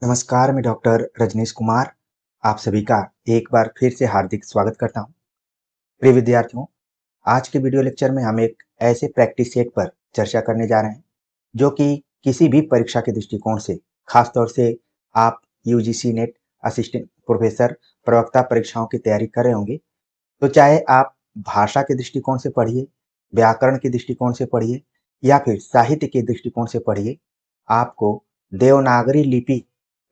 नमस्कार, मैं डॉक्टर रजनीश कुमार आप सभी का एक बार फिर से हार्दिक स्वागत करता हूं। प्रिय विद्यार्थियों, आज के वीडियो लेक्चर में हम एक ऐसे प्रैक्टिस सेट पर चर्चा करने जा रहे हैं जो कि किसी भी परीक्षा के दृष्टिकोण से, खासतौर से आप यूजीसी नेट, असिस्टेंट प्रोफेसर, प्रवक्ता परीक्षाओं की तैयारी कर रहे होंगे, तो चाहे आप भाषा के दृष्टिकोण से पढ़िए, व्याकरण के दृष्टिकोण से पढ़िए या फिर साहित्य के दृष्टिकोण से पढ़िए, आपको देवनागरी लिपि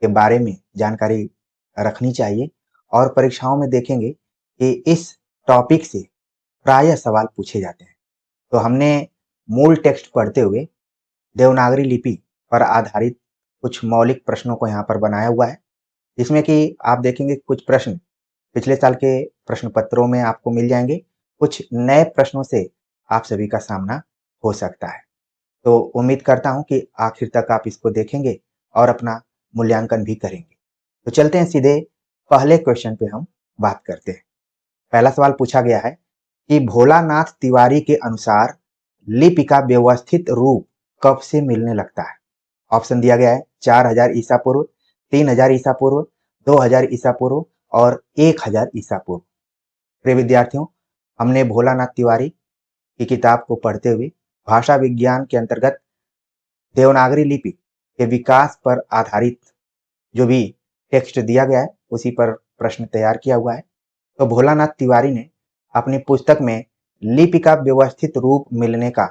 के बारे में जानकारी रखनी चाहिए। और परीक्षाओं में देखेंगे कि इस टॉपिक से प्रायः सवाल पूछे जाते हैं। तो हमने मूल टेक्स्ट पढ़ते हुए देवनागरी लिपि पर आधारित कुछ मौलिक प्रश्नों को यहाँ पर बनाया हुआ है, जिसमें कि आप देखेंगे कुछ प्रश्न पिछले साल के प्रश्न पत्रों में आपको मिल जाएंगे, कुछ नए प्रश्नों से आप सभी का सामना हो सकता है। तो उम्मीद करता हूं कि आखिर तक आप इसको देखेंगे और अपना मूल्यांकन भी करेंगे। तो चलते हैं सीधे पहले क्वेश्चन पे हम बात करते हैं। पहला सवाल पूछा गया है कि भोलानाथ तिवारी के अनुसार लिपि का व्यवस्थित रूप कब से मिलने लगता है। ऑप्शन दिया गया है 4000 ईसा पूर्व, 3000 ईसा पूर्व, 2000 ईसा पूर्व और 1000 ईसा पूर्व। प्रिय विद्यार्थियों, हमने भोलानाथ तिवारी की किताब को पढ़ते हुए भाषा विज्ञान के अंतर्गत देवनागरी लिपि के विकास पर आधारित जो भी टेक्स्ट दिया गया है उसी पर प्रश्न तैयार किया हुआ है। तो भोलानाथ तिवारी ने अपनी पुस्तक में लिपि का व्यवस्थित रूप मिलने का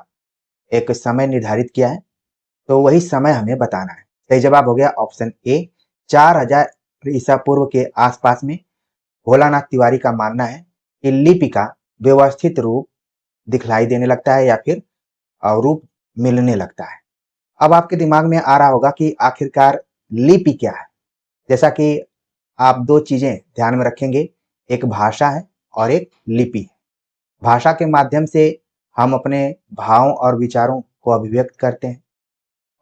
एक समय निर्धारित किया है, तो वही समय हमें बताना है। सही जवाब हो गया ऑप्शन ए, 4000 ईसा पूर्व के आसपास में भोलानाथ तिवारी का मानना है कि लिपि का व्यवस्थित रूप दिखलाई देने लगता है या फिर रूप मिलने लगता है। अब आपके दिमाग में आ रहा होगा कि आखिरकार लिपि क्या है। जैसा कि आप दो चीजें ध्यान में रखेंगे, एक भाषा है और एक लिपि है। भाषा के माध्यम से हम अपने भावों और विचारों को अभिव्यक्त करते हैं,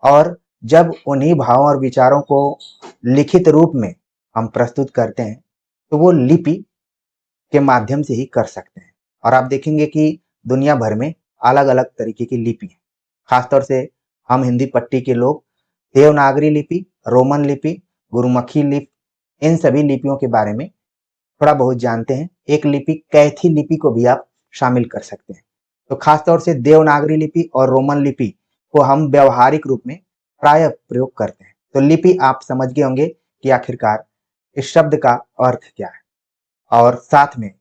और जब उन्हीं भावों और विचारों को लिखित रूप में हम प्रस्तुत करते हैं तो वो लिपि के माध्यम से ही कर सकते हैं। और आप देखेंगे कि दुनिया भर में अलग अलग तरीके की लिपि है। खासतौर से हम हिंदी पट्टी के लोग देवनागरी लिपि, रोमन लिपि, गुरुमुखी लिपि, इन सभी लिपियों के बारे में थोड़ा बहुत जानते हैं। एक लिपि कैथी लिपि को भी आप शामिल कर सकते हैं। तो खासतौर से देवनागरी लिपि और रोमन लिपि को हम व्यवहारिक रूप में प्राय प्रयोग करते हैं। तो लिपि आप समझ गए होंगे कि आखिरकार इस शब्द का अर्थ क्या है। और साथ में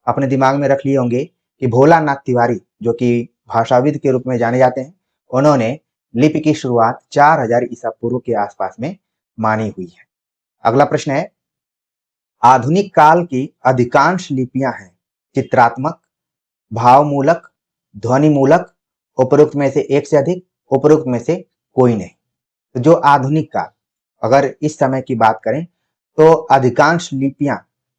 अपने दिमाग में रख लिए होंगे कि भोलानाथ तिवारी, जो कि भाषाविद के रूप में जाने जाते हैं, उन्होंने लिपि की शुरुआत 4000 ईसा पूर्व के आसपास में मानी हुई है। अगला प्रश्न है, आधुनिक काल की अधिकांश लिपियां हैं चित्रात्मक, भावमूलक, ध्वनिमूलक, उपरोक्त में से एक से अधिक, उपरोक्त में से कोई नहीं। तो जो आधुनिक काल, अगर इस समय की बात करें तो अधिकांश लिपियां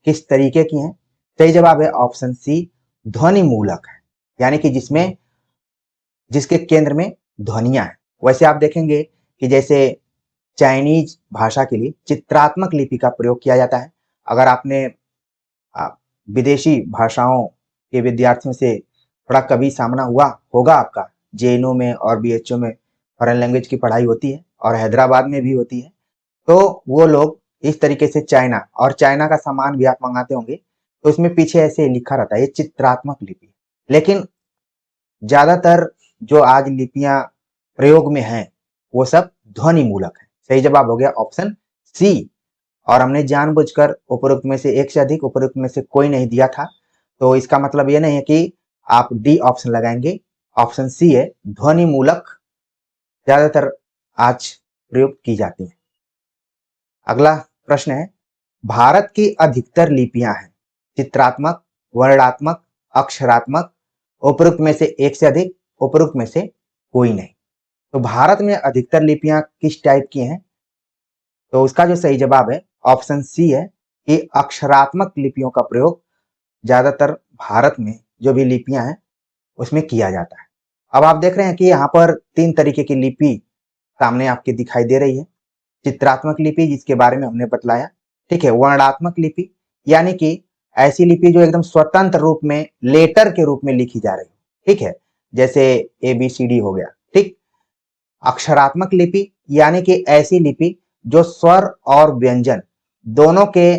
किस तरीके की हैं। सही जवाब है ऑप्शन सी, ध्वनिमूलक है, यानी कि जिसके केंद्र में ध्वनियां हैं। वैसे आप देखेंगे कि जैसे चाइनीज भाषा के लिए चित्रात्मक लिपि का प्रयोग किया जाता है। अगर आपने विदेशी भाषाओं के विद्यार्थियों से थोड़ा कभी सामना हुआ होगा आपका, जेएनयू में और बीएचयू में फॉरेन लैंग्वेज की पढ़ाई होती है और हैदराबाद में भी होती है, तो वो लोग इस तरीके से चाइना का सामान भी आप मंगाते होंगे तो इसमें पीछे ऐसे लिखा रहता है ये चित्रात्मक लिपि। लेकिन ज्यादातर जो आज लिपियां प्रयोग में हैं वो सब ध्वनि मूलक है। सही जवाब हो गया ऑप्शन सी। और हमने जानबूझकर उपरोक्त में से एक से अधिक, उपरोक्त में से कोई नहीं दिया था, तो इसका मतलब ये नहीं है कि आप डी ऑप्शन लगाएंगे। ऑप्शन सी है, ध्वनि मूलक ज्यादातर आज प्रयोग की जाती है। अगला प्रश्न है, भारत की अधिकतर लिपियां हैं चित्रात्मक, वर्णात्मक, अक्षरात्मक, उपरोक्त में से एक से अधिक, उपरोक्त में से कोई नहीं। तो भारत में अधिकतर लिपियां किस टाइप की हैं, तो उसका जो सही जवाब है ऑप्शन सी है कि अक्षरात्मक लिपियों का प्रयोग ज्यादातर भारत में जो भी लिपियां हैं उसमें किया जाता है। अब आप देख रहे हैं कि यहाँ पर तीन तरीके की लिपि सामने आपके दिखाई दे रही है। चित्रात्मक लिपि जिसके बारे में हमने बतलाया, ठीक है। वर्णात्मक लिपि यानी कि ऐसी लिपि जो एकदम स्वतंत्र रूप में लेटर के रूप में लिखी जा रही है, ठीक है, जैसे ABCD हो गया, ठीक। अक्षरात्मक लिपि यानी कि ऐसी लिपि जो स्वर और व्यंजन दोनों के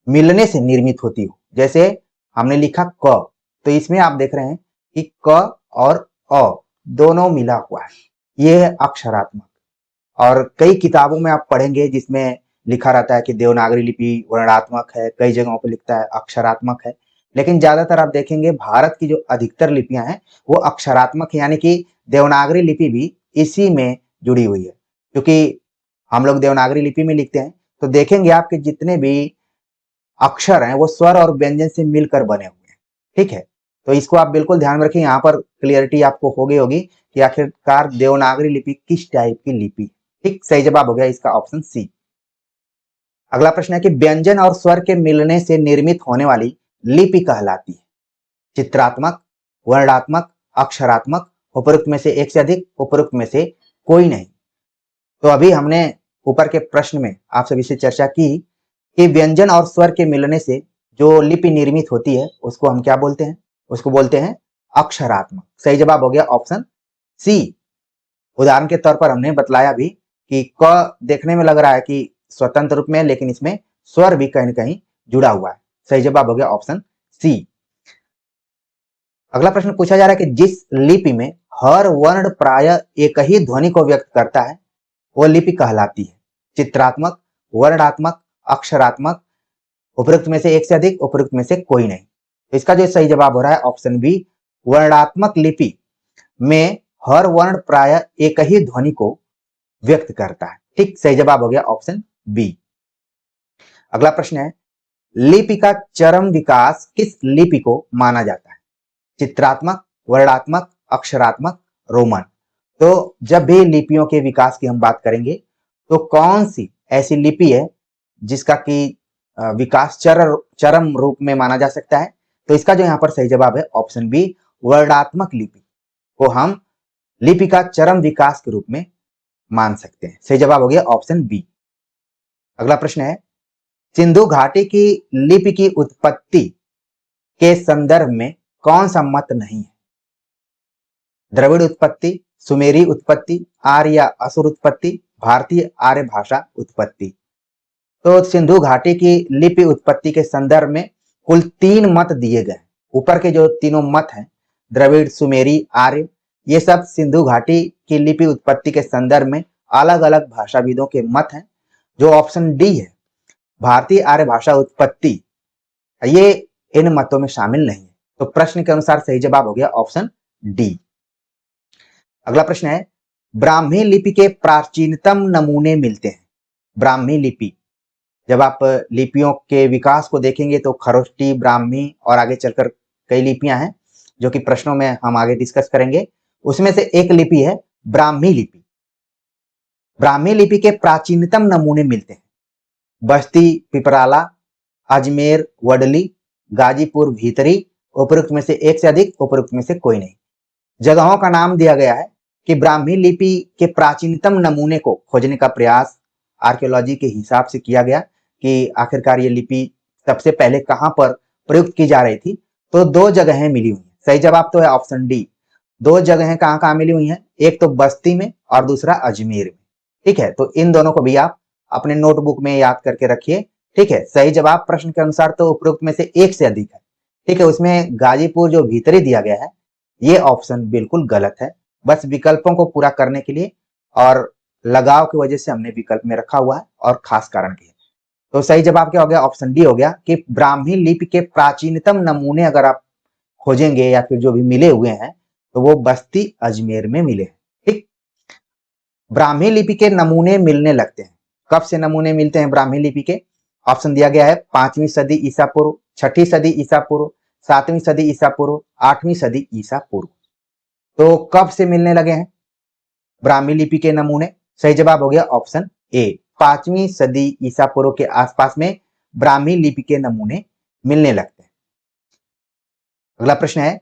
मिलने से निर्मित होती हो। जैसे हमने लिखा क, तो इसमें आप देख रहे हैं कि क और अ दोनों मिला हुआ है, ये है अक्षरात्मक। और कई किताबों में आप पढ़ेंगे जिसमें लिखा रहता है कि देवनागरी लिपि वर्णात्मक है, कई जगहों पे लिखता है अक्षरात्मक है, लेकिन ज्यादातर आप देखेंगे भारत की जो अधिकतर लिपियां हैं वो अक्षरात्मक, यानी कि देवनागरी लिपि भी इसी में जुड़ी हुई है। क्योंकि हम लोग देवनागरी लिपि में लिखते हैं तो देखेंगे आपके जितने भी अक्षर हैं वो स्वर और व्यंजन से मिलकर बने हुए हैं। ठीक है, तो इसको आप बिल्कुल ध्यान में रखें, यहाँ पर क्लियरिटी आपको हो गई होगी कि आखिरकार देवनागरी लिपि किस टाइप की लिपि। ठीक, सही जवाब हो गया इसका ऑप्शन सी। अगला प्रश्न है कि व्यंजन और स्वर के मिलने से निर्मित होने वाली लिपि कहलाती है चित्रात्मक, वर्णात्मक, अक्षरात्मक, उपरोक्त में से एक से अधिक, उपरोक्त में से कोई नहीं। तो अभी हमने ऊपर के प्रश्न में आप सभी से चर्चा की कि व्यंजन और स्वर के मिलने से जो लिपि निर्मित होती है उसको हम क्या बोलते हैं, उसको बोलते हैं अक्षरात्मक। सही जवाब हो गया ऑप्शन सी। उदाहरण के तौर पर हमने बतलाया भी कि क देखने में लग रहा है कि स्वतंत्र रूप में, लेकिन इसमें स्वर भी कहीं न कहीं जुड़ा हुआ है। सही जवाब हो गया ऑप्शन सी। अगला प्रश्न पूछा जा रहा है कि जिस लिपि में हर वर्ण प्राय एक ही ध्वनि को व्यक्त करता है वो लिपि कहलाती है चित्रात्मक, वर्णात्मक, अक्षरात्मक, उपरोक्त में से एक से अधिक, उपरोक्त में से कोई नहीं। तो इसका जो सही जवाब हो रहा है ऑप्शन बी, वर्णात्मक लिपि में हर वर्ण प्राय एक ही ध्वनि को व्यक्त करता है। ठीक, सही जवाब हो गया ऑप्शन बी। अगला प्रश्न है लिपि का चरम विकास किस लिपि को माना जाता है चित्रात्मक, वर्णात्मक, अक्षरात्मक, रोमन। तो जब भी लिपियों के विकास की हम बात करेंगे तो कौन सी ऐसी लिपि है जिसका कि विकास चरम रूप में माना जा सकता है, तो इसका जो यहाँ पर सही जवाब है ऑप्शन बी, वर्णात्मक लिपि को हम लिपि का चरम विकास के रूप में मान सकते हैं। सही जवाब हो गया ऑप्शन बी। अगला प्रश्न है सिंधु घाटी की लिपि की उत्पत्ति के संदर्भ में कौन सा मत नहीं है द्रविड़ उत्पत्ति, सुमेरी उत्पत्ति, आर्य या असुर उत्पत्ति, भारतीय आर्य भाषा उत्पत्ति। तो सिंधु घाटी की लिपि उत्पत्ति के संदर्भ में कुल 3 मत दिए गए। ऊपर के जो तीनों मत हैं द्रविड़, सुमेरी, आर्य, ये सब सिंधु घाटी की लिपि उत्पत्ति के संदर्भ में अलग अलग भाषाविदों के मत हैं। जो ऑप्शन डी है भारतीय आर्य भाषा उत्पत्ति, ये इन मतों में शामिल नहीं है। तो प्रश्न के अनुसार सही जवाब हो गया ऑप्शन डी। अगला प्रश्न है ब्राह्मी लिपि के प्राचीनतम नमूने मिलते हैं। ब्राह्मी लिपि, जब आप लिपियों के विकास को देखेंगे तो खरोष्टी, ब्राह्मी और आगे चलकर कई लिपियां हैं जो कि प्रश्नों में हम आगे डिस्कस करेंगे। उसमें से एक लिपि है ब्राह्मी लिपि। ब्राह्मी लिपि के प्राचीनतम नमूने मिलते हैं बस्ती पिपराला, अजमेर वडली, गाजीपुर भीतरी, उपरोक्त में से एक से अधिक, उपरोक्त में से कोई नहीं। जगहों का नाम दिया गया है कि ब्राह्मी लिपि के प्राचीनतम नमूने को खोजने का प्रयास आर्कियोलॉजी के हिसाब से किया गया कि आखिरकार ये लिपि सबसे पहले कहां पर प्रयुक्त की जा रही थी। तो 2 जगहें मिली हुई हैं। सही जवाब तो है ऑप्शन डी। 2 जगहें कहां कहां मिली हुई हैं, एक तो बस्ती में और दूसरा अजमेर में। ठीक है, तो इन दोनों को भी आप अपने नोटबुक में याद करके रखिए। ठीक है, सही जवाब प्रश्न के अनुसार तो उपरोक्त में से एक से अधिक है। ठीक है, उसमें गाजीपुर जो भीतरी दिया गया है ये ऑप्शन बिल्कुल गलत है। बस विकल्पों को पूरा करने के लिए और लगाव की वजह से हमने विकल्प में रखा हुआ है और खास कारण की है। तो सही जवाब क्या हो गया ऑप्शन डी हो गया कि ब्राह्मी लिपि के प्राचीनतम नमूने अगर आप खोजेंगे या फिर जो भी मिले हुए हैं तो वो बस्ती अजमेर में मिले हैं। ठीक, ब्राह्मी लिपि के नमूने मिलने लगते हैं। कब से नमूने मिलते हैं ब्राह्मी लिपि के? ऑप्शन दिया गया है 5वीं सदी ईसा पूर्व, 6ठी सदी ईसा पूर्व, 7वीं सदी ईसा पूर्व, 8वीं सदी ईसा पूर्व। तो कब से मिलने लगे हैं ब्राह्मी लिपि के नमूने? सही जवाब हो गया ऑप्शन ए, 5वीं सदी ईसा पूर्व के आसपास में ब्राह्मी लिपि के नमूने मिलने लगते हैं। अगला प्रश्न है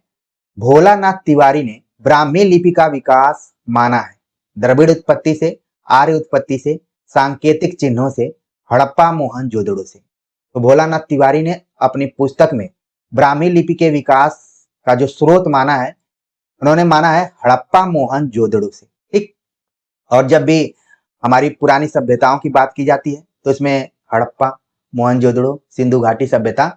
भोलानाथ तिवारी ने ब्राह्मी लिपि का विकास माना है द्रविड़ उत्पत्ति से, आर्य उत्पत्ति से, सांकेतिक चिन्हों से, हड़प्पा मोहनजोदड़ो से। तो भोलानाथ तिवारी ने अपनी पुस्तक में ब्राह्मी लिपि के विकास का जो स्रोत माना है उन्होंने माना है हड़प्पा मोहनजोदड़ो से। ठीक, और जब भी हमारी पुरानी सभ्यताओं की बात की जाती है तो इसमें हड़प्पा, मोहनजोदड़ो, सिंधु घाटी सभ्यता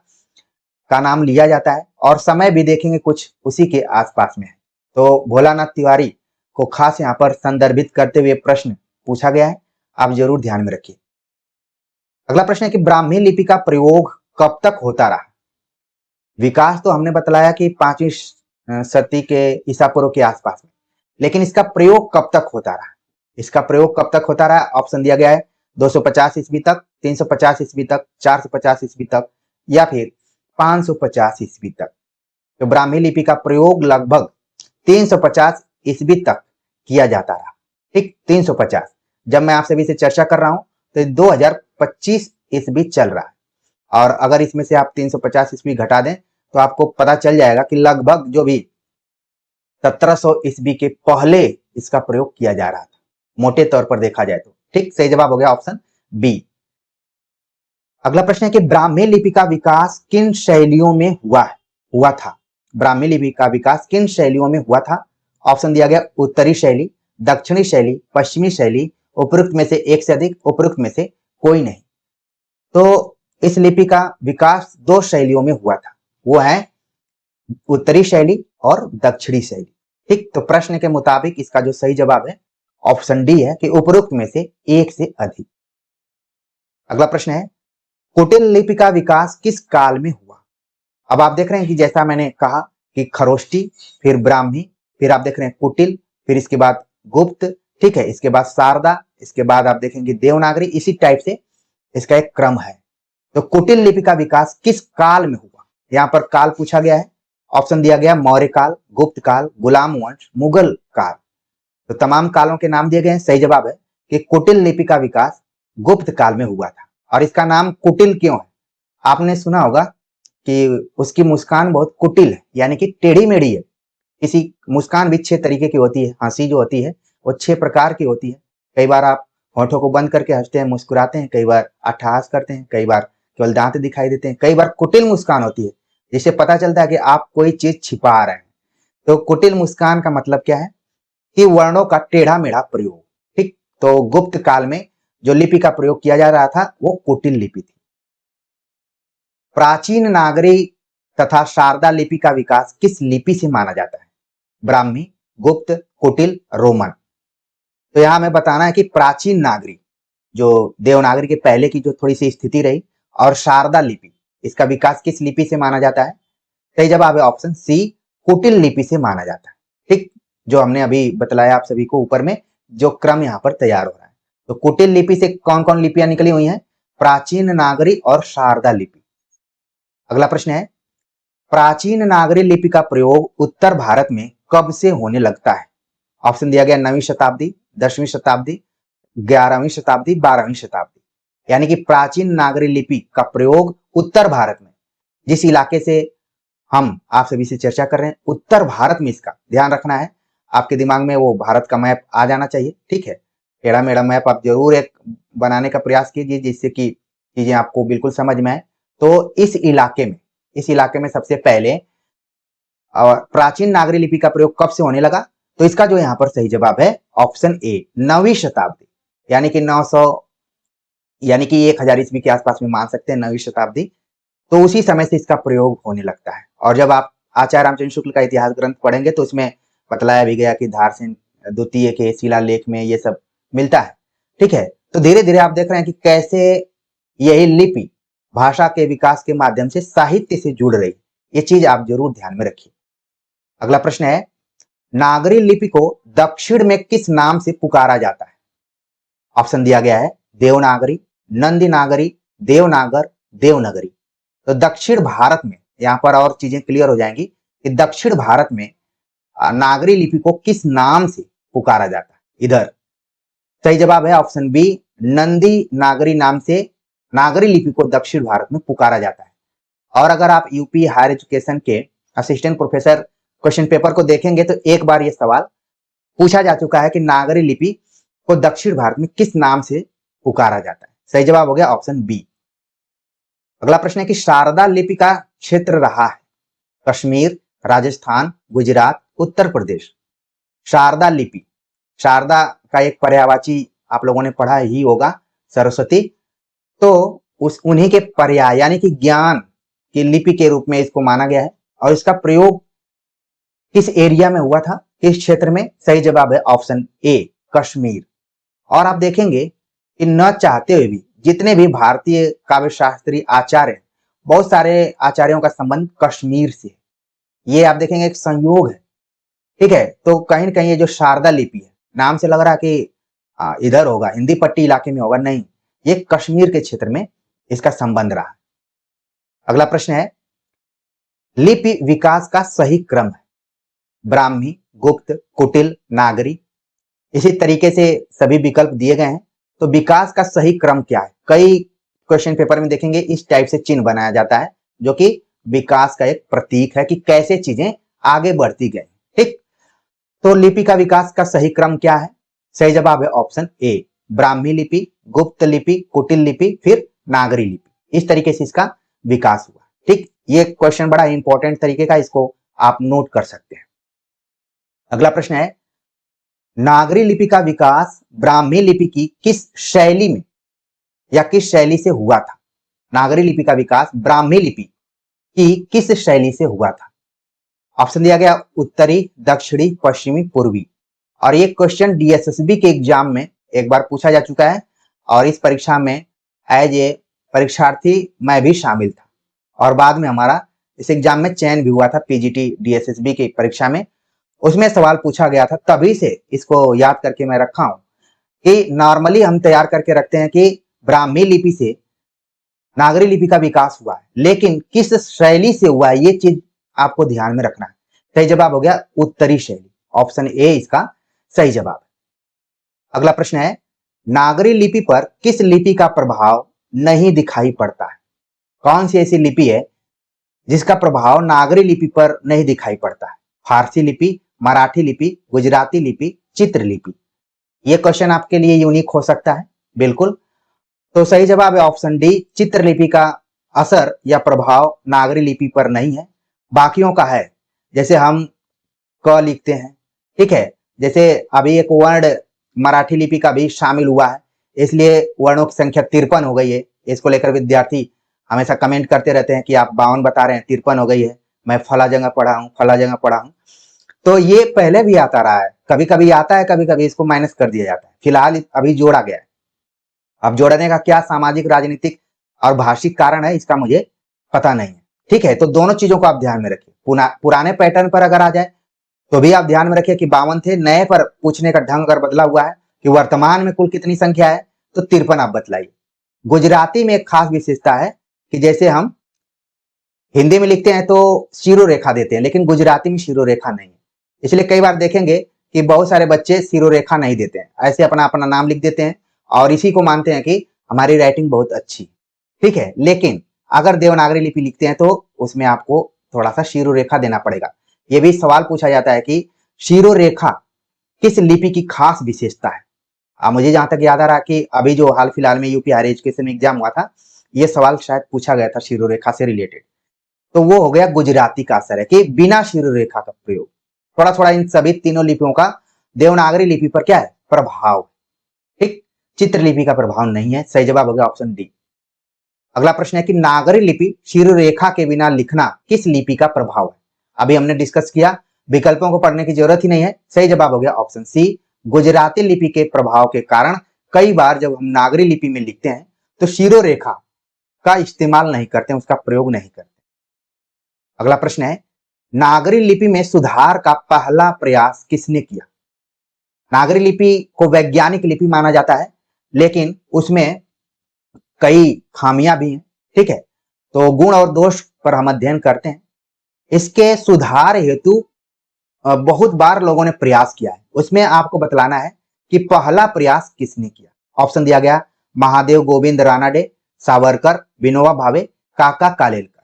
का नाम लिया जाता है और समय भी देखेंगे कुछ उसी के आसपास में है। तो भोलानाथ तिवारी को खास यहाँ पर संदर्भित करते हुए प्रश्न पूछा गया है, आप जरूर ध्यान में रखिए। अगला प्रश्न है कि ब्राह्मी लिपि का प्रयोग कब तक होता रहा। विकास तो हमने बतलाया कि 5वीं सदी के ईसा पूर्व के आसपास में, लेकिन इसका प्रयोग कब तक होता रहा। इसका प्रयोग कब तक होता रहा, ऑप्शन दिया गया है 250 ईस्वी तक, 350 ईस्वी तक, 450 ईस्वी तक या फिर 550 ईस्वी तक। तो ब्राह्मी लिपि का प्रयोग लगभग 350 ईस्वी तक किया जाता रहा। ठीक, 350। जब मैं आप सभी से चर्चा कर रहा हूं तो 2025 ईस्वी चल रहा है और अगर इसमें से आप 350 ईस्वी घटा दें तो आपको पता चल जाएगा कि लगभग जो भी 1700 ईस्वी के पहले इसका प्रयोग किया जा रहा था, मोटे तौर पर देखा जाए तो। ठीक, सही जवाब हो गया ऑप्शन बी। अगला प्रश्न है कि ब्राह्मी लिपि का विकास किन शैलियों में हुआ था। ब्राह्मी लिपि का विकास किन शैलियों में हुआ था। ऑप्शन दिया गया उत्तरी शैली, दक्षिणी शैली, पश्चिमी शैली, उपरोक्त में से एक से अधिक, उपरोक्त में से कोई नहीं। तो इस लिपि का विकास 2 शैलियों में हुआ था, वो है उत्तरी शैली और दक्षिणी शैली। ठीक, तो प्रश्न के मुताबिक इसका जो सही जवाब है ऑप्शन डी है कि उपरोक्त में से एक से अधिक। अगला प्रश्न है कुटिल लिपि का विकास किस काल में हुआ। अब आप देख रहे हैं कि जैसा मैंने कहा कि खरोष्टी, फिर ब्राह्मी, फिर आप देख रहे हैं कुटिल, फिर इसके बाद गुप्त, ठीक है, इसके बाद शारदा, इसके बाद आप देखेंगे देवनागरी, इसी टाइप से इसका एक क्रम है। तो कुटिल लिपि का विकास किस काल में हुआ, यहाँ पर काल पूछा गया है। ऑप्शन दिया गया मौर्य काल, गुप्त काल, गुलाम वंश, मुगल काल। तो तमाम कालों के नाम दिए गए हैं। सही जवाब है कि कुटिल लिपि का विकास गुप्त काल में हुआ था। और इसका नाम कुटिल क्यों है, आपने सुना होगा कि उसकी मुस्कान बहुत कुटिल है, यानी कि टेढ़ी मेढ़ी है। किसी मुस्कान भी 6 तरीके की होती है, हंसी जो होती है वो 6 प्रकार की होती है। कई बार आप होठों को बंद करके हंसते हैं, मुस्कुराते हैं, कई बार अट्ठहास करते हैं, कई बार केवल दांत दिखाई देते हैं, कई बार कुटिल मुस्कान होती है जिससे पता चलता है कि आप कोई चीज छिपा रहे हैं। तो कुटिल मुस्कान का मतलब क्या है कि वर्णों का टेढ़ा मेढ़ा प्रयोग। ठीक, तो गुप्त काल में जो लिपि का प्रयोग किया जा रहा था वो कुटिल लिपि थी। प्राचीन नागरी तथा शारदा लिपि का विकास किस लिपि से माना जाता है। ब्राह्मी, गुप्त, कुटिल, रोमन। तो यहां हमें बताना है कि प्राचीन नागरी जो देवनागरी के पहले की जो थोड़ी सी स्थिति रही और शारदा लिपि, इसका विकास किस लिपि से माना जाता है। सही जवाब है ऑप्शन सी, कुटिल लिपि से माना जाता है। ठीक, जो हमने अभी बतलाया आप सभी को ऊपर में जो क्रम यहाँ पर तैयार हो रहा है। तो कुटिल लिपि से कौन कौन लिपियां निकली हुई हैं, प्राचीन नागरी और शारदा लिपि। अगला प्रश्न है प्राचीन नागरी लिपि का प्रयोग उत्तर भारत में कब से होने लगता है। ऑप्शन दिया गया 9वीं शताब्दी, 10वीं शताब्दी, 11वीं शताब्दी, 12वीं शताब्दी। यानी कि प्राचीन नागरी लिपि का प्रयोग उत्तर भारत में, जिस इलाके से हम आप सभी से चर्चा कर रहे हैं, उत्तर भारत में इसका ध्यान रखना है। आपके दिमाग में वो भारत का मैप आ जाना चाहिए। ठीक है, टेढ़ा मेढ़ा मैप आप जरूर एक बनाने का प्रयास कीजिए जिससे कि चीजें आपको बिल्कुल समझ में आए। तो इस इलाके में सबसे पहले प्राचीन नागरी लिपि का प्रयोग कब से होने लगा। तो इसका जो यहाँ पर सही जवाब है ऑप्शन ए, 9वीं शताब्दी, यानी कि 900 यानी कि 1000 ईस्वी के आसपास में मान सकते हैं, 9वीं शताब्दी। तो उसी समय से इसका प्रयोग होने लगता है। और जब आप आचार्य रामचंद्र शुक्ल का इतिहास ग्रंथ पढ़ेंगे तो उसमें बतलाया भी गया कि धारसेन द्वितीय के शिलालेख में ये सब मिलता है। ठीक है, तो धीरे धीरे आप देख रहे हैं कि कैसे यही लिपि भाषा के विकास के माध्यम से साहित्य से जुड़ रही, ये चीज आप जरूर ध्यान में रखिए। अगला प्रश्न है नागरी लिपि को दक्षिण में किस नाम से पुकारा जाता है। ऑप्शन दिया गया है देवनागरी, नंदी नागरी, देवनागर, देवनगरी। तो दक्षिण भारत में, यहां पर और चीजें क्लियर हो जाएंगी कि दक्षिण भारत में नागरी लिपि को किस नाम से पुकारा जाता है। इधर सही जवाब है ऑप्शन बी, नंदी नागरी नाम से नागरी लिपि को दक्षिण भारत में पुकारा जाता है। और अगर आप यूपी हायर एजुकेशन के असिस्टेंट प्रोफेसर क्वेश्चन पेपर को देखेंगे तो एक बार यह सवाल पूछा जा चुका है कि नागरी लिपि को दक्षिण भारत में किस नाम से पुकारा जाता है। सही जवाब हो गया ऑप्शन बी। अगला प्रश्न है कि शारदा लिपि का क्षेत्र रहा है कश्मीर, राजस्थान, गुजरात, उत्तर प्रदेश। शारदा लिपि, शारदा का एक पर्यायवाची आप लोगों ने पढ़ा ही होगा, सरस्वती। तो उन्हीं के पर्याय यानी कि ज्ञान की लिपि के रूप में इसको माना गया है। और इसका प्रयोग किस एरिया में हुआ था, किस क्षेत्र में? सही जवाब है ऑप्शन ए, कश्मीर। और आप देखेंगे कि न चाहते हुए भी जितने भी भारतीय काव्य शास्त्री आचार्य, बहुत सारे आचार्यों का संबंध कश्मीर से है। ये आप देखेंगे एक संयोग है, ठीक है। तो कहीं न कहीं ये जो शारदा लिपि है, नाम से लग रहा है कि इधर होगा, हिंदी पट्टी इलाके में होगा, नहीं, ये कश्मीर के क्षेत्र में इसका संबंध रहा। अगला प्रश्न है, लिपि विकास का सही क्रम है ब्राह्मी, गुप्त, कुटिल, नागरी। इसी तरीके से सभी विकल्प दिए गए हैं। तो विकास का सही क्रम क्या है? कई क्वेश्चन पेपर में देखेंगे इस टाइप से चिन्ह बनाया जाता है, जो कि विकास का एक प्रतीक है कि कैसे चीजें आगे बढ़ती गई, ठीक। तो लिपि का विकास का सही क्रम क्या है? सही जवाब है ऑप्शन ए, ब्राह्मी लिपि, गुप्त लिपि, कुटिल लिपि, फिर नागरी लिपि। इस तरीके से इसका विकास हुआ, ठीक। ये क्वेश्चन बड़ा इंपॉर्टेंट तरीके का, इसको आप नोट कर सकते हैं। अगला प्रश्न है, नागरी लिपि का विकास ब्राह्मी लिपि की किस शैली में या किस शैली से हुआ था? नागरी लिपि का विकास ब्राह्मी लिपि की किस शैली से हुआ था? ऑप्शन दिया गया उत्तरी, दक्षिणी, पश्चिमी, पूर्वी। और ये क्वेश्चन डीएसएसबी के एग्जाम में एक बार पूछा जा चुका है और इस परीक्षा में एज ए परीक्षार्थी मैं भी शामिल था और बाद में हमारा इस एग्जाम में चयन भी हुआ था पीजीटी डीएसएसबी की परीक्षा में। उसमें सवाल पूछा गया था, तभी से इसको याद करके मैं रखा हूं कि नॉर्मली हम तैयार करके रखते हैं कि ब्राह्मी लिपि से नागरी लिपि का विकास हुआ है, लेकिन किस शैली से हुआ है ये चीज आपको ध्यान में रखना है। सही जवाब हो गया उत्तरी शैली, ऑप्शन ए इसका सही जवाब है। अगला प्रश्न है, नागरी लिपि पर किस लिपि का प्रभाव नहीं दिखाई पड़ता है? कौन सी ऐसी लिपि है जिसका प्रभाव नागरी लिपि पर नहीं दिखाई पड़ता है? फारसी लिपि, मराठी लिपि, गुजराती लिपि, चित्र लिपि। ये क्वेश्चन आपके लिए यूनिक हो सकता है, बिल्कुल। तो सही जवाब है ऑप्शन डी, चित्र लिपि का असर या प्रभाव नागरी लिपि पर नहीं है, बाकियों का है। जैसे हम क लिखते हैं, ठीक है, जैसे अभी एक वर्ण मराठी लिपि का भी शामिल हुआ है, इसलिए वर्णों की संख्या 53 हो गई है। इसको लेकर विद्यार्थी हमेशा कमेंट करते रहते हैं कि आप 52 बता रहे हैं, 53 हो गई है, मैं फला जगह पढ़ा हूँ, फला जगह पढ़ा हूँ। तो ये पहले भी आता रहा है, कभी कभी आता है, कभी कभी इसको माइनस कर दिया जाता है, फिलहाल अभी जोड़ा गया है। अब जोड़ने का क्या सामाजिक, राजनीतिक और भाषिक कारण है इसका मुझे पता नहीं है, ठीक है। तो दोनों चीजों को आप ध्यान में रखिए। पुराने पैटर्न पर अगर आ जाए तो भी आप ध्यान में रखिए कि 52 थे, नए पर पूछने का ढंग अगर बदला हुआ है कि वर्तमान में कुल कितनी संख्या है तो 53 आप बतलाइए। गुजराती में एक खास विशेषता है कि जैसे हम हिंदी में लिखते हैं तो शिरो रेखा देते हैं, लेकिन गुजराती में शिरो रेखा नहीं है। इसलिए कई बार देखेंगे कि बहुत सारे बच्चे शिरो रेखा नहीं देते हैं, ऐसे अपना अपना नाम लिख देते हैं और इसी को मानते हैं कि हमारी राइटिंग बहुत अच्छी, ठीक है। लेकिन अगर देवनागरी लिपि लिखते हैं तो उसमें आपको थोड़ा सा शिरो रेखा देना पड़ेगा। ये भी सवाल पूछा जाता है कि शिरो रेखा किस लिपि की खास विशेषता है। मुझे जहां तक याद आ रहा कि अभी जो हाल फिलहाल में यूपी हायर एजुकेशन एग्जाम हुआ था, ये सवाल शायद पूछा गया था शिरो रेखा से रिलेटेड। तो वो हो गया गुजराती का असर है कि बिना शिरो रेखा का प्रयोग। थोड़ा थोड़ा इन सभी तीनों लिपियों का देवनागरी लिपि पर क्या है, प्रभाव, ठीक। चित्र लिपि का प्रभाव नहीं है। सही जवाब हो गया ऑप्शन डी। अगला प्रश्न है कि नागरी लिपि शिरो रेखा के बिना लिखना किस लिपि का प्रभाव है? अभी हमने डिस्कस किया, विकल्पों को पढ़ने की जरूरत ही नहीं है। सही जवाब हो गया ऑप्शन सी, गुजराती लिपि के प्रभाव के कारण कई बार जब हम नागरी लिपि में लिखते हैं तो शिरो रेखा का इस्तेमाल नहीं करते, उसका प्रयोग नहीं करते। अगला प्रश्न है, नागरी लिपि में सुधार का पहला प्रयास किसने किया? नागरी लिपि को वैज्ञानिक लिपि माना जाता है, लेकिन उसमें कई खामियां भी हैं, ठीक है। तो गुण और दोष पर हम अध्ययन करते हैं। इसके सुधार हेतु बहुत बार लोगों ने प्रयास किया है, उसमें आपको बतलाना है कि पहला प्रयास किसने किया। ऑप्शन दिया गया महादेव गोविंद रानाडे, सावरकर, विनोबा भावे, काका कालेलकर।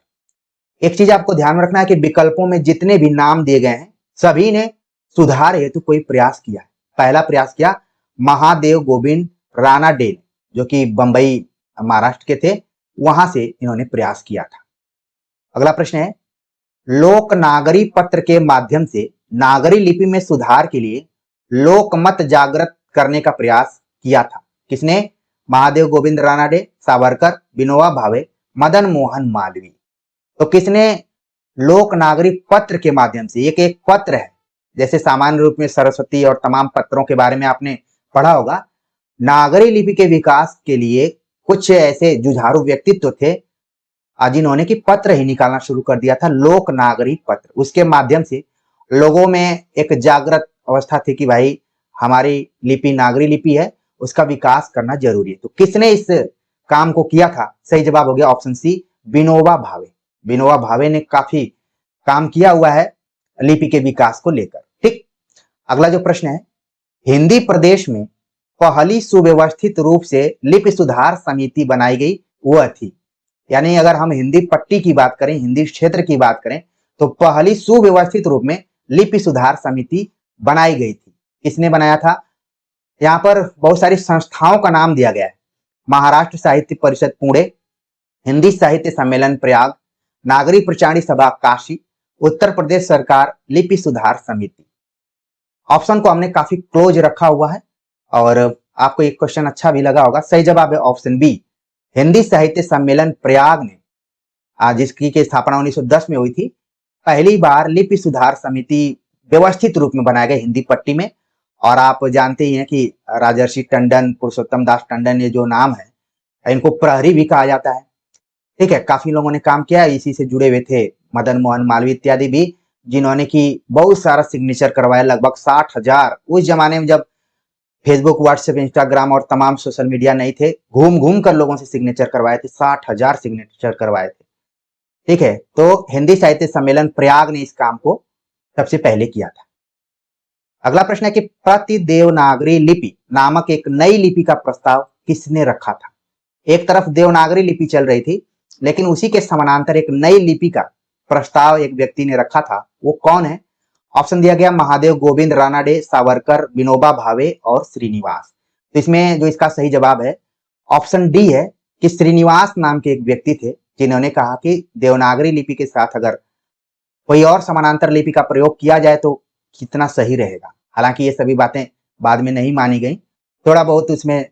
एक चीज आपको ध्यान में रखना है कि विकल्पों में जितने भी नाम दिए गए हैं सभी ने सुधार हेतु कोई प्रयास किया है। पहला प्रयास किया महादेव गोविंद रानाडे, जो कि बंबई महाराष्ट्र के थे, वहां से इन्होंने प्रयास किया था। अगला प्रश्न है, लोक नागरी पत्र के माध्यम से नागरी लिपि में सुधार के लिए लोकमत जागृत करने का प्रयास किया था। किसने? महादेव गोविंद रानाडे, सावरकर, विनोबा भावे, मदन मोहन मालवीय। तो किसने लोक नागरिक पत्र के माध्यम से, एक एक पत्र है, जैसे सामान्य रूप में सरस्वती और तमाम पत्रों के बारे में आपने पढ़ा होगा, नागरी लिपि के विकास के लिए कुछ ऐसे जुझारू व्यक्तित्व थे जिन्होंने कि पत्र ही निकालना शुरू कर दिया था, लोक नागरिक पत्र। उसके माध्यम से लोगों में एक जागृत अवस्था थी कि भाई हमारी लिपि नागरी लिपि है, उसका विकास करना जरूरी है। तो किसने इस काम को किया था? सही जवाब हो गया ऑप्शन सी, विनोबा भावे। विनोबा भावे ने काफी काम किया हुआ है लिपि के विकास को लेकर। ठीक, अगला जो प्रश्न है, हिंदी प्रदेश में पहली सुव्यवस्थित रूप से लिपि सुधार समिति बनाई गई वह थी। यानी अगर हम हिंदी पट्टी की बात करें, हिंदी क्षेत्र की बात करें, तो पहली सुव्यवस्थित रूप में लिपि सुधार समिति बनाई गई थी। किसने बनाया था? यहाँ पर बहुत सारी संस्थाओं का नाम दिया गया है। महाराष्ट्र साहित्य परिषद पुणे, हिंदी साहित्य सम्मेलन प्रयाग, नागरी प्रचारणी सभा काशी, उत्तर प्रदेश सरकार लिपि सुधार समिति। ऑप्शन को हमने काफी क्लोज रखा हुआ है और आपको एक क्वेश्चन अच्छा भी लगा होगा। सही जवाब है ऑप्शन बी, हिंदी साहित्य सम्मेलन प्रयाग ने, जिसकी की स्थापना 1910 में हुई थी, पहली बार लिपि सुधार समिति व्यवस्थित रूप में बनाया गया हिंदी पट्टी में। और आप जानते ही हैं कि राजर्षि टंडन, पुरुषोत्तम दास टंडन, ये जो नाम है, इनको प्रहरी भी कहा जाता है। ठीक है, काफी लोगों ने काम किया, इसी से जुड़े हुए थे मदन मोहन मालवीय इत्यादि भी, जिन्होंने की बहुत सारा सिग्नेचर करवाया, लगभग 60,000। उस जमाने में जब फेसबुक, व्हाट्सएप, इंस्टाग्राम और तमाम सोशल मीडिया नहीं थे, घूम घूम कर लोगों से सिग्नेचर करवाए थे, 60,000 सिग्नेचर करवाए थे। ठीक है, तो हिंदी साहित्य सम्मेलन प्रयाग ने इस काम को सबसे पहले किया था। अगला प्रश्न है कि प्रति देवनागरी लिपि नामक एक नई लिपि का प्रस्ताव किसने रखा था? एक तरफ देवनागरी लिपि चल रही थी, लेकिन उसी के समानांतर एक नई लिपि का प्रस्ताव एक व्यक्ति ने रखा था। वो कौन है? ऑप्शन दिया गया महादेव गोविंद रानाडे, सावरकर, विनोबा भावे और श्रीनिवास। तो इसमें जो इसका सही जवाब है ऑप्शन डी है कि श्रीनिवास नाम के एक व्यक्ति थे, जिन्होंने कहा कि देवनागरी लिपि के साथ अगर कोई और समानांतर लिपि का प्रयोग किया जाए तो कितना सही रहेगा। हालांकि ये सभी बातें बाद में नहीं मानी गई, थोड़ा बहुत उसमें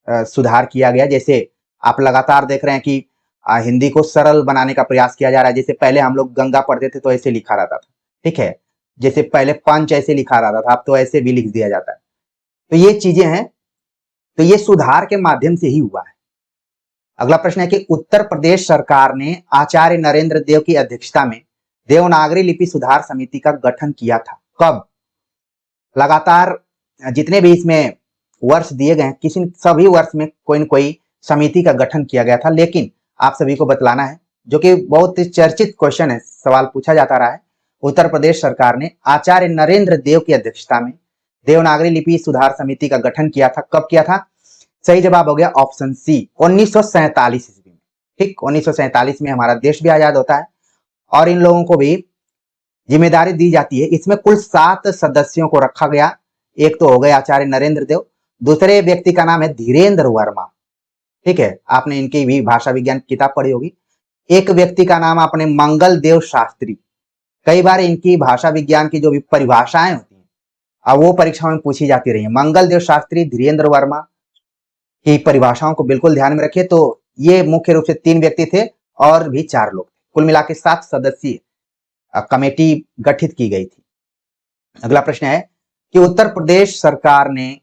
सुधार किया गया। जैसे आप लगातार देख रहे हैं कि हिंदी को सरल बनाने का प्रयास किया जा रहा है। जैसे पहले हम लोग गंगा पढ़ते थे तो ऐसे लिखा रहता था, ठीक है, जैसे पहले पंच ऐसे लिखा रहता था, अब तो ऐसे भी लिख दिया जाता है। तो ये चीजें हैं, तो ये सुधार के माध्यम से ही हुआ है। अगला प्रश्न है कि उत्तर प्रदेश सरकार ने आचार्य नरेंद्र देव की अध्यक्षता में देवनागरी लिपि सुधार समिति का गठन किया था। कब? लगातार जितने भी इसमें वर्ष दिए गए हैं, किसी सभी वर्ष में कोई न कोई समिति का गठन किया गया था। लेकिन आप सभी को बतलाना है, जो कि बहुत चर्चित क्वेश्चन है, सवाल पूछा जाता रहा है, उत्तर प्रदेश सरकार ने आचार्य नरेंद्र देव की अध्यक्षता में देवनागरी लिपि सुधार समिति का गठन किया था। कब किया था? सही जवाब हो गया ऑप्शन सी, 1947 ईस्वी में। ठीक, 1947 में हमारा देश भी आजाद होता है और इन लोगों को भी जिम्मेदारी दी जाती है। इसमें कुल 7 सदस्यों को रखा गया। एक तो हो गए आचार्य नरेंद्र देव, दूसरे व्यक्ति का नाम है धीरेन्द्र वर्मा। ठीक है, आपने इनकी भी भाषा विज्ञान किताब पढ़ी होगी। एक व्यक्ति का नाम आपने मंगल देव शास्त्री। कई बार इनकी भाषा विज्ञान की जो भी परिभाषाएं होती हैं, अब वो परीक्षाओं में पूछी जाती रही है। मंगल देव शास्त्री, धीरेन्द्र वर्मा की परिभाषाओं को बिल्कुल ध्यान में रखिए। तो ये मुख्य रूप से 3 व्यक्ति थे और भी 4 लोग, कुल मिला के 7 सदस्यीय कमेटी गठित की गई थी। अगला प्रश्न है कि उत्तर प्रदेश सरकार ने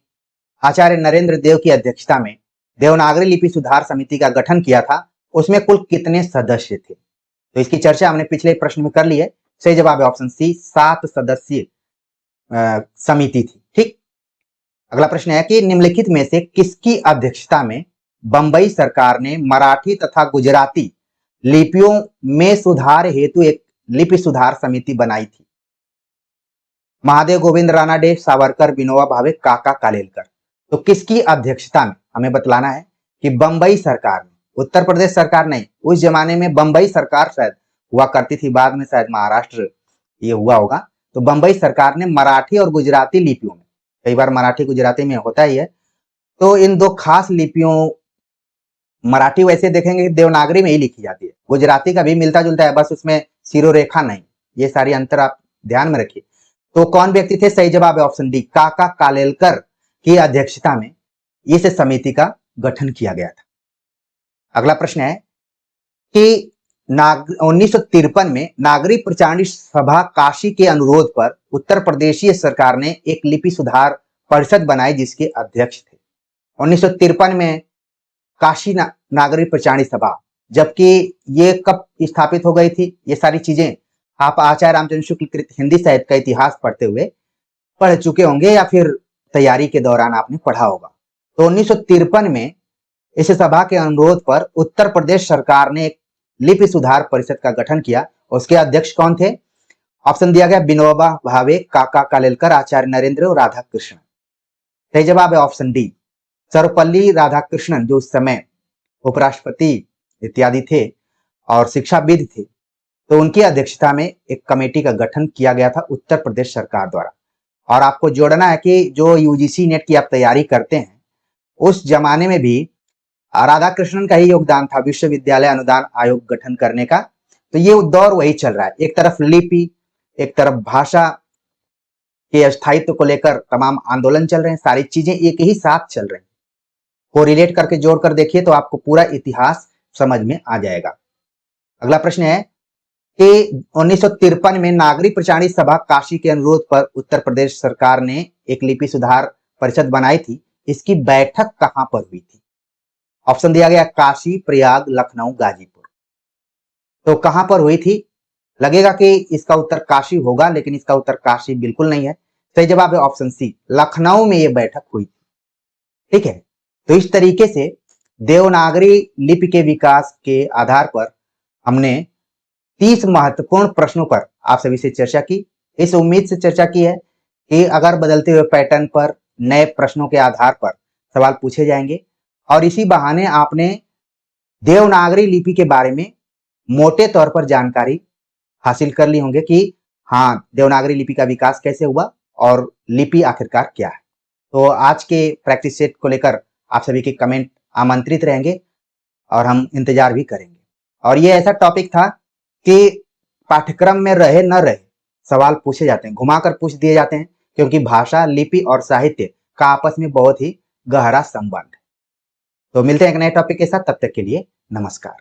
आचार्य नरेंद्र देव की अध्यक्षता में देवनागरी लिपि सुधार समिति का गठन किया था, उसमें कुल कितने सदस्य थे? तो इसकी चर्चा हमने पिछले प्रश्न में कर ली है। सही जवाब है ऑप्शन सी, 7 सदस्यीय समिति थी। ठीक, अगला प्रश्न है कि निम्नलिखित में से किसकी अध्यक्षता में बंबई सरकार ने मराठी तथा गुजराती लिपियों में सुधार हेतु एक लिपि सुधार समिति बनाई थी? महादेव गोविंद रानाडे, सावरकर, विनोबा भावे, काका कालेलकर। तो किसकी अध्यक्षता में? हमें बतलाना है कि बंबई सरकार में, उत्तर प्रदेश सरकार नहीं। उस जमाने में बंबई सरकार शायद हुआ करती थी, बाद में शायद महाराष्ट्र ये हुआ होगा। तो बंबई सरकार ने मराठी और गुजराती लिपियों में, कई बार मराठी गुजराती में होता ही है, तो इन 2 खास लिपियों, मराठी वैसे देखेंगे देवनागरी में ही लिखी जाती है, गुजराती का भी मिलता जुलता है, बस उसमें शिरोरेखा नहीं। ये सारी अंतर आप ध्यान में रखिए। तो कौन व्यक्ति थे? सही जवाब है ऑप्शन डी, काका कालेलकर की अध्यक्षता में इस समिति का गठन किया गया था। अगला प्रश्न है कि 1953 में नागरिक प्रचारणी सभा काशी के अनुरोध पर उत्तर प्रदेशीय सरकार ने एक लिपि सुधार परिषद बनाई जिसके अध्यक्ष थे। 1953 में काशी नागरिक प्रचारणी सभा, जबकि ये कब स्थापित हो गई थी, ये सारी चीजें आप आचार्य रामचंद्र शुक्ल कृत हिंदी साहित्य का इतिहास पढ़ते हुए पढ़ चुके होंगे या फिर तैयारी के दौरान आपने पढ़ा होगा। तो 1953 में इस सभा के अनुरोध पर उत्तर प्रदेश सरकार ने एक लिपि सुधार परिषद का गठन किया। उसके अध्यक्ष कौन थे? ऑप्शन दिया गया विनोबा भावे, काका कालेलकर, आचार्य नरेंद्र और राधा कृष्णन। सही जवाब है ऑप्शन डी, सर्वपल्ली राधाकृष्णन, जो उस समय उपराष्ट्रपति इत्यादि थे और शिक्षाविद थे। तो उनकी अध्यक्षता में एक कमेटी का गठन किया गया था उत्तर प्रदेश सरकार द्वारा। और आपको जोड़ना है कि जो यूजीसी नेट की आप तैयारी करते हैं, उस जमाने में भी राधाकृष्णन का ही योगदान था विश्वविद्यालय अनुदान आयोग गठन करने का। तो ये दौर वही चल रहा है, एक तरफ लिपि, एक तरफ भाषा के स्थायित्व को लेकर तमाम आंदोलन चल रहे हैं, सारी चीजें एक ही साथ चल रही हैं। को रिलेट करके जोड़कर देखिए तो आपको पूरा इतिहास समझ में आ जाएगा। अगला प्रश्न है कि 1953 में नागरिक प्रचारणी सभा काशी के अनुरोध पर उत्तर प्रदेश सरकार ने एक लिपि सुधार परिषद बनाई थी। इसकी बैठक कहां पर हुई थी? ऑप्शन दिया गया काशी, प्रयाग, लखनऊ, गाजीपुर। तो कहां पर हुई थी? लगेगा कि इसका उत्तर काशी होगा, लेकिन इसका उत्तर काशी बिल्कुल नहीं है। सही जवाब है ऑप्शन सी, लखनऊ में यह बैठक हुई थी। ठीक है, तो इस तरीके से देवनागरी लिपि के विकास के आधार पर हमने 30 महत्वपूर्ण प्रश्नों पर आप सभी से चर्चा की। इस उम्मीद से चर्चा की है कि अगर बदलते हुए पैटर्न पर नए प्रश्नों के आधार पर सवाल पूछे जाएंगे और इसी बहाने आपने देवनागरी लिपि के बारे में मोटे तौर पर जानकारी हासिल कर ली होंगे कि हाँ, देवनागरी लिपि का विकास कैसे हुआ और लिपि आखिरकार क्या है। तो आज के प्रैक्टिस सेट को लेकर आप सभी के कमेंट आमंत्रित रहेंगे और हम इंतजार भी करेंगे। और ये ऐसा टॉपिक था कि पाठ्यक्रम में रहे न रहे सवाल पूछे जाते हैं, घुमाकर पूछ दिए जाते हैं, क्योंकि भाषा, लिपि और साहित्य का आपस में बहुत ही गहरा संबंध है। तो मिलते हैं एक नए टॉपिक के साथ, तब तक के लिए नमस्कार।